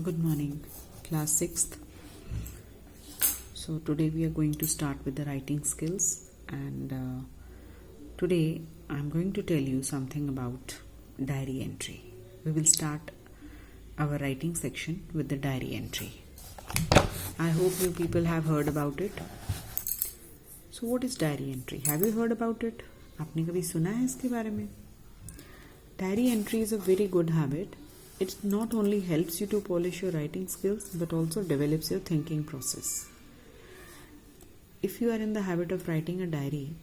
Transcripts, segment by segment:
Good morning, class 6th. So today we are going to start with the writing skills, and today I'm going to tell you something about diary entry. We will start our writing section with the diary entry. I hope you people have heard about it. So what is diary entry? Have you heard about it? आपने कभी सुना है इसके बारे में? Diary entry is a very good habit. It not only helps you to polish your writing skills but also develops your thinking process. If you are in the habit of writing a diary,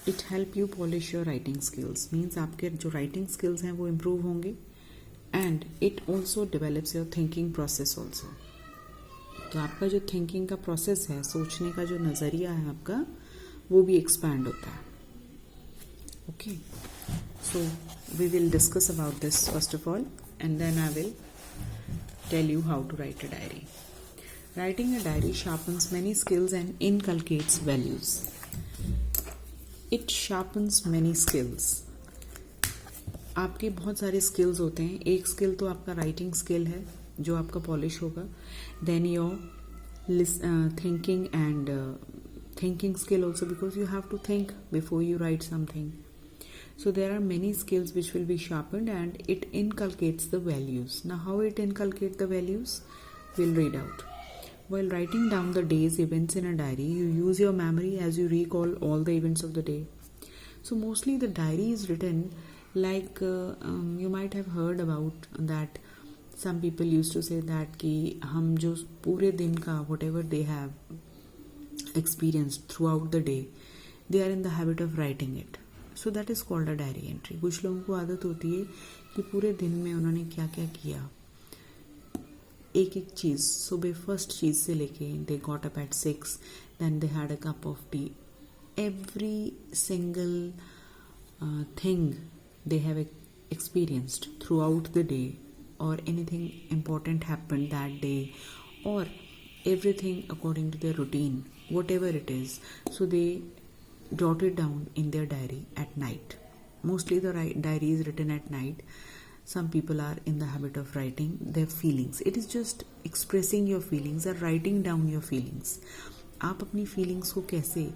it help you polish your writing skills. Means आपके जो writing skills हैं वो improve होंगे, and it also develops your thinking process also. तो आपका जो thinking का process है, सोचने का जो नज़रिया है आपका, वो भी expand होता है. Okay. So we will discuss about this first of all, and then I will tell you how to write a diary. Writing a diary sharpens many skills and inculcates values. It sharpens many skills. आपके बहुत सारे skills होते हैं. एक skill तो आपका writing skill है जो आपका polish होगा. Then your thinking and thinking skill also, because you have to think before you write something. So there are many skills which will be sharpened, and it inculcates the values. Now how it inculcates the values? We'll read out. While writing down the day's events in a diary, you use your memory as you recall all the events of the day. So mostly the diary is written like you might have heard about that. Some people used to say that कि हम जो पूरे दिन का whatever they have experienced throughout the day, they are in the habit of writing it. So that is called a diary entry. कुछ लोगों को आदत होती है कि पूरे दिन में उन्होंने क्या क्या किया, एक एक चीज़, सुबह फर्स्ट चीज़ से लेके they got up at 6, then they had a cup of tea. Every single thing they have experienced throughout the day, or anything important happened that day, or everything according to their routine, whatever it is. So they jot it down in their diary at night. Mostly the diary is written at night. Some people are in the habit of writing their feelings. It is just expressing your feelings or writing down your feelings. आप अपनी feelings को कैसे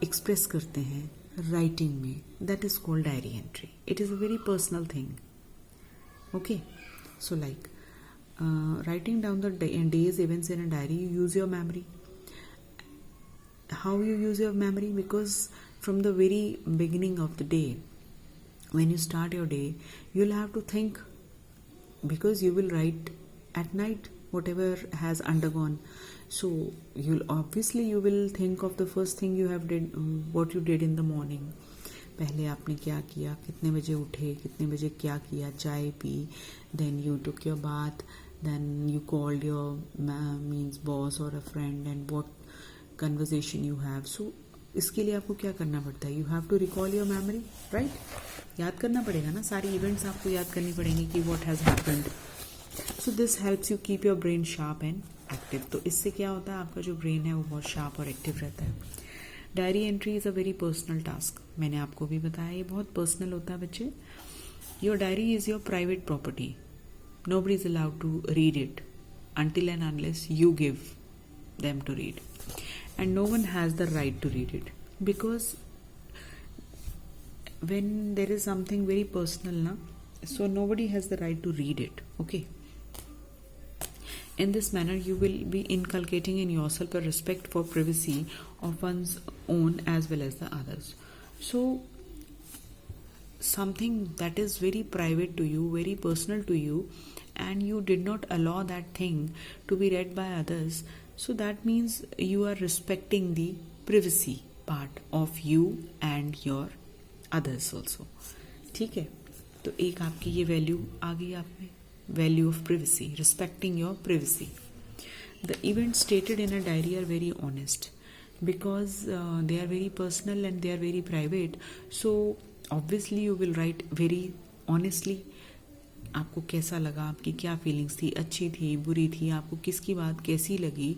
express करते हैं writing में, that is called diary entry. It is a very personal thing. Okay, so like writing down the day's events in a diary, you use your memory. How you use your memory? Because from the very beginning of the day, when you start your day, you'll have to think, because you will write at night whatever has undergone. So you will think of the first thing you have did, what you did in the morning. पहले आपने क्या किया, कितने बजे उठे, कितने बजे क्या किया, चाय P, then you took your bath, then you called your means boss or a friend, and what conversation you have. So इसके लिए आपको क्या करना पड़ता है? You have to recall your memory, right? याद करना पड़ेगा ना, सारी events आपको याद करनी पड़ेंगी कि what has happened. So this helps you keep your brain sharp and active. तो इससे क्या होता है, आपका जो brain है वो बहुत sharp और active रहता है. Diary entry is a very personal task. मैंने आपको भी बताया ये बहुत personal होता है बच्चे. Your diary is your private property. Nobody is allowed to read it until and unless you give them to read. And no one has the right to read it, because when there is something very personal na, so nobody has the right to read it. Okay, in this manner you will be inculcating in yourself a respect for privacy of one's own as well as the others. So something that is very private to you, very personal to you, and you did not allow that thing to be read by others, so that means you are respecting the privacy part of you and your others also. ठीक है, तो एक आपकी ये value आ गई आप में, value of privacy, respecting your privacy. The events stated in a diary are very honest, because they are very personal and they are very private. So obviously you will write very honestly. आपको कैसा लगा, आपकी क्या feelings थी, अच्छी थी, बुरी थी, आपको किसकी बात कैसी लगी,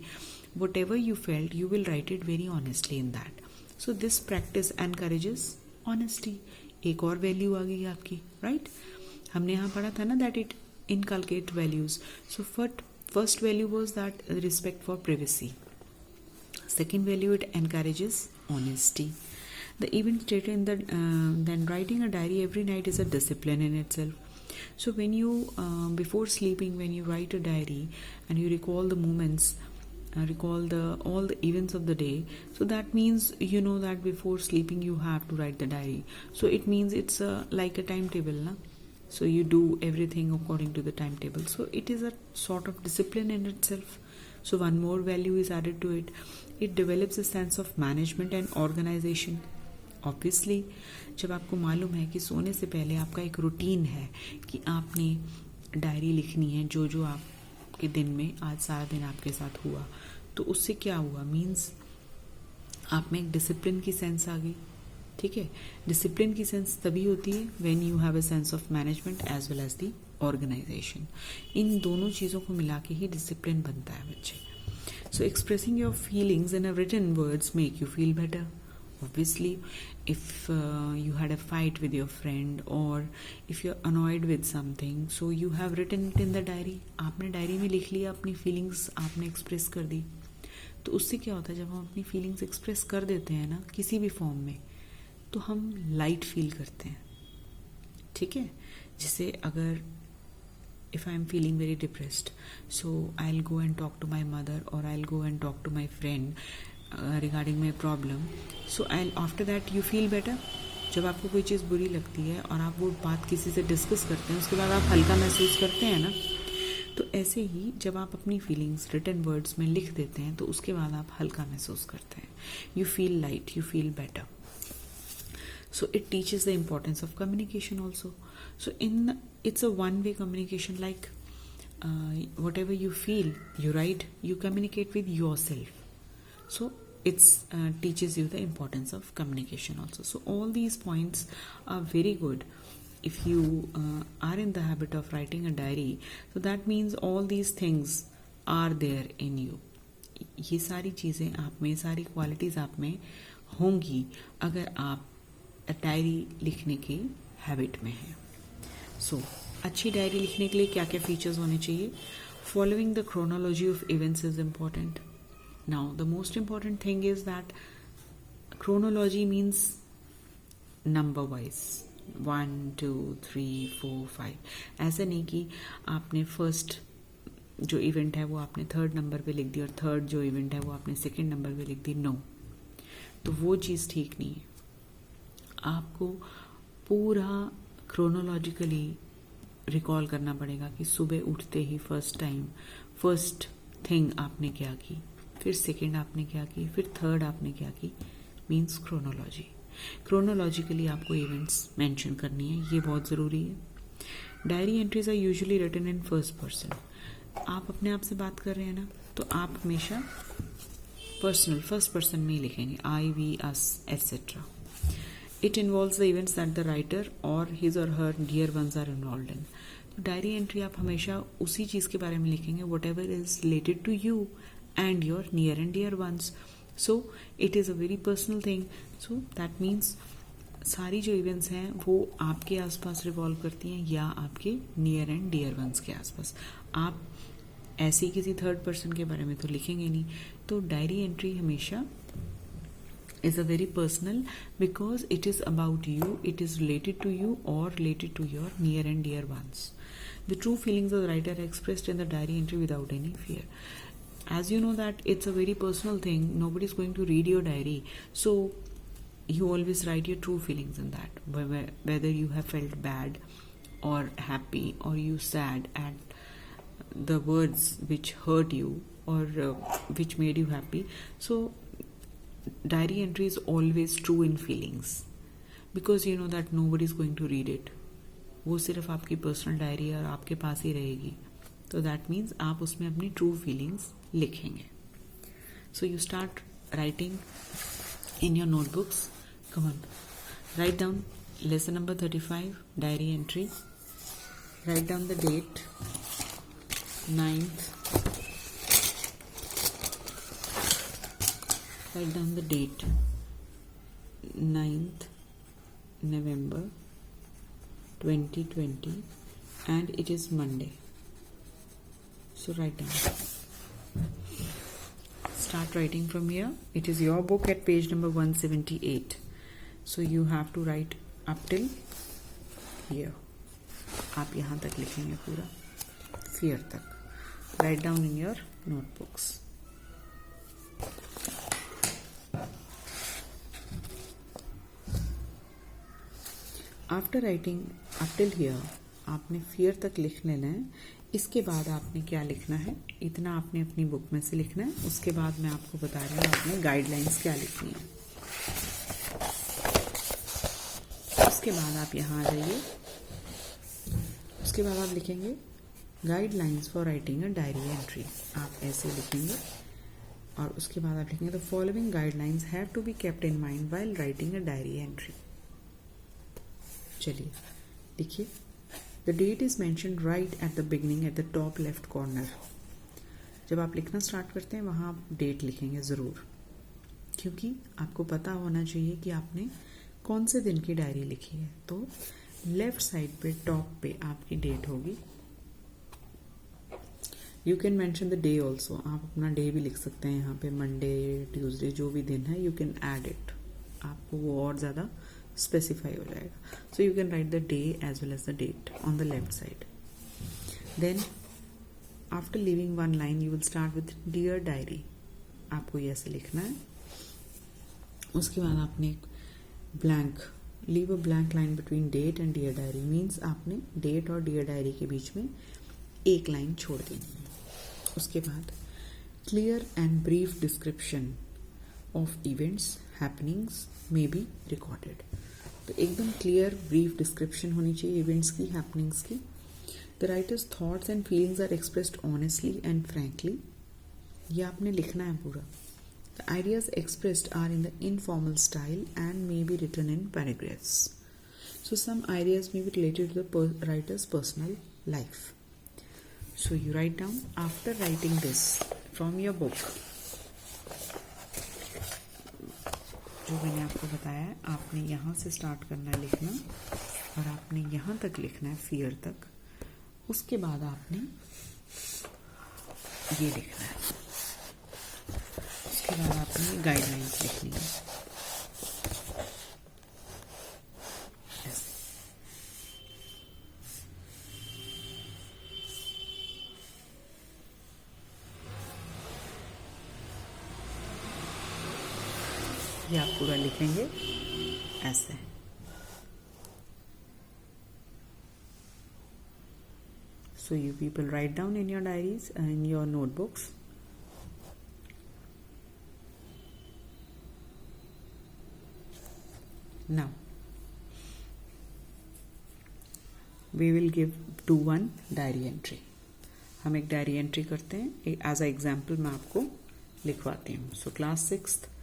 whatever you felt, you will write it very honestly in that. So this practice encourages honesty. एक और वैल्यू आ गई आपकी, right? हमने यहाँ पढ़ा था ना that it inculcate values. So first value was that respect for privacy. Second value, it encourages honesty. The event stated in the then writing a diary every night is a discipline in itself. So when you before sleeping, when you write a diary and you recall the moments, recall all the events of the day, so that means you know that before sleeping you have to write the diary. So it means it's like a timetable, na? So you do everything according to the timetable. So it is a sort of discipline in itself. So one more value is added to it. It develops a sense of management and organization. Obviously जब आपको मालूम है कि सोने से पहले आपका एक रूटीन है कि आपने डायरी लिखनी है जो जो आपके दिन में आज सारा दिन आपके साथ हुआ, तो उससे क्या हुआ, मीन्स आप में एक डिसिप्लिन की सेंस आ गई. ठीक है, डिसिप्लिन की सेंस तभी होती है when you have a sense of management as well as the organization. इन दोनों चीज़ों को मिला के ही डिसिप्लिन बनता है बच्चे. So expressing your feelings in a written words make you feel better. Obviously, if you had a fight with your friend or if you're annoyed with something, so you have written it in the diary. आपने diary में लिख लिया, अपनी feelings आपने express कर दी. तो उससे क्या होता है, जब हम अपनी फीलिंग्स एक्सप्रेस कर देते हैं ना किसी भी फॉर्म में, तो हम लाइट फील करते हैं. ठीक है, जैसे अगर if I am feeling very depressed, so I'll go and talk to my mother or I'll go and talk to my friend regarding my problem. So after that you feel better. जब आपको कोई चीज़ बुरी लगती है और आप वो बात किसी से डिस्कस करते हैं, उसके बाद आप हल्का महसूस करते हैं ना. तो ऐसे ही जब आप अपनी फीलिंग्स रिटन वर्ड्स में लिख देते हैं तो उसके बाद आप हल्का महसूस करते हैं. You feel light, you feel better. So it teaches the importance of communication also. So it's a one-way communication, like whatever you feel, you write, you communicate with yourself. So it teaches you the importance of communication also. So all these points are very good. If you are in the habit of writing a diary, so that means all these things are there in you. ये सारी चीज़ें आप में, सारी qualities आप में होंगी अगर आप डायरी लिखने की हैबिट में है. सो अच्छी डायरी लिखने के लिए क्या क्या फीचर्स होने चाहिए? Following the chronology of events is important. Now the most important thing is that chronology means number wise 1 2 3 4 5. ऐसा नहीं कि आपने फर्स्ट जो इवेंट है वो आपने थर्ड नंबर पे लिख दी और थर्ड जो इवेंट है वो आपने सेकेंड नंबर पे लिख दी. नो, तो वो चीज़ ठीक नहीं है. आपको पूरा क्रोनोलॉजिकली रिकॉल करना पड़ेगा कि सुबह उठते ही फर्स्ट थिंग आपने क्या की, फिर सेकंड आपने क्या की, फिर थर्ड आपने क्या की. मीन्स क्रोनोलॉजिकली आपको इवेंट्स मेंशन करनी है, ये बहुत ज़रूरी है. Diary entries are usually written in first person. आप अपने आप से बात कर रहे हैं ना, तो आप हमेशा फर्स्ट पर्सन में ही लिखेंगे, I, we, us, etcetera. It involves the events that the writer or his or her dear ones are involved in. तो डायरी एंट्री आप हमेशा उसी चीज़ के बारे में लिखेंगे whatever is related to you and your near and dear ones. So it is a very personal thing. So that means सारी जो इवेंट्स हैं वो आपके आसपास रिवॉल्व करती हैं या आपके नियर एंड डियर वंस के आसपास. आप ऐसे ही किसी थर्ड पर्सन के बारे में तो लिखेंगे नहीं. तो डायरी एंट्री हमेशा is a very personal, because it is about you, it is related to you or related to your near and dear ones. The true feelings of the writer are expressed in the diary entry without any fear. As you know that it's a very personal thing, nobody is going to read your diary, so you always write your true feelings in that, whether you have felt bad or happy or you sad at the words which hurt you or which made you happy. So diary entry is always true in feelings, because you know that nobody is going to read it. वो सिर्फ आपकी personal diary और आपके पास ही रहेगी. तो that means आप उसमें अपनी ट्रू फीलिंग्स लिखेंगे. So you start writing in your notebooks. Come on, write down lesson number 35 diary entry. Write down the date 9th. Write down the date 9th November 2020 and it is Monday. So write down. Start writing from here. It is your book at page number 178. So you have to write up till here. आप यहाँ तक लिखेंगे पूरा, fear तक. Write down in your notebooks. After writing up till here, आपने fear तक लिख लेना है. इसके बाद आपने क्या लिखना है, इतना आपने अपनी बुक में से लिखना है. उसके बाद मैं आपको बता रही हूँ आपने गाइडलाइंस क्या लिखनी है. उसके बाद आप यहाँ आ जाइए. उसके बाद आप लिखेंगे guidelines for writing a diary entry. आप ऐसे लिखेंगे और उसके बाद आप लिखेंगे the following guidelines have to be kept in mind while writing a diary entry. चलिए देखिए. The date is mentioned right at the beginning at the top left corner. जब आप लिखना स्टार्ट करते हैं वहाँ आप डेट लिखेंगे ज़रूर, क्योंकि आपको पता होना चाहिए कि आपने कौन से दिन की डायरी लिखी है. तो लेफ्ट साइड पे टॉप पे आपकी डेट होगी. You can mention the day also. आप अपना डे भी लिख सकते हैं यहाँ पे, मंडे, ट्यूसडे, जो भी दिन है. You can add it. आपको वो और ज़्यादा स्पेसिफाई हो जाएगा. So you can write the day as well as the date on the left side. Then after leaving one line you will start with dear diary. आपको ये ऐसे लिखना है. उसके बाद आपने blank, leave a blank line between date and dear diary. Means आपने date और डियर डायरी के बीच में एक लाइन छोड़ देनी है. उसके बाद clear and brief description of events happenings may be recorded. तो एकदम क्लियर ब्रीफ डिस्क्रिप्शन होनी चाहिए इवेंट्स की, हैपनिंग्स की. The writer's thoughts and feelings are expressed honestly and frankly. ये आपने लिखना है पूरा. The ideas expressed are in the informal style and may be written in paragraphs. So some ideas may be related to the writer's personal life. So you write down. After writing this from your book, जो मैंने आपको बताया है, आपने यहाँ से start करना है लिखना और आपने यहाँ तक लिखना है फियर तक. उसके बाद आपने ये लिखना है. उसके बाद आपने गाइडलाइंस लिखनी है. ये आप पूरा लिखेंगे ऐसे. So you people write down in your diaries and in your notebooks. Now we will do one diary entry. हम एक डायरी एंट्री करते हैं. एज अ एग्जाम्पल मैं आपको लिखवाती हूँ. So class 6th,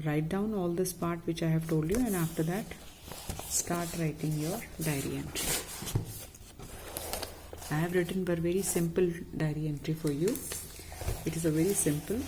write down all this part which I have told you, and after that start writing your diary entry. I have written a very simple diary entry for you. It is a very simple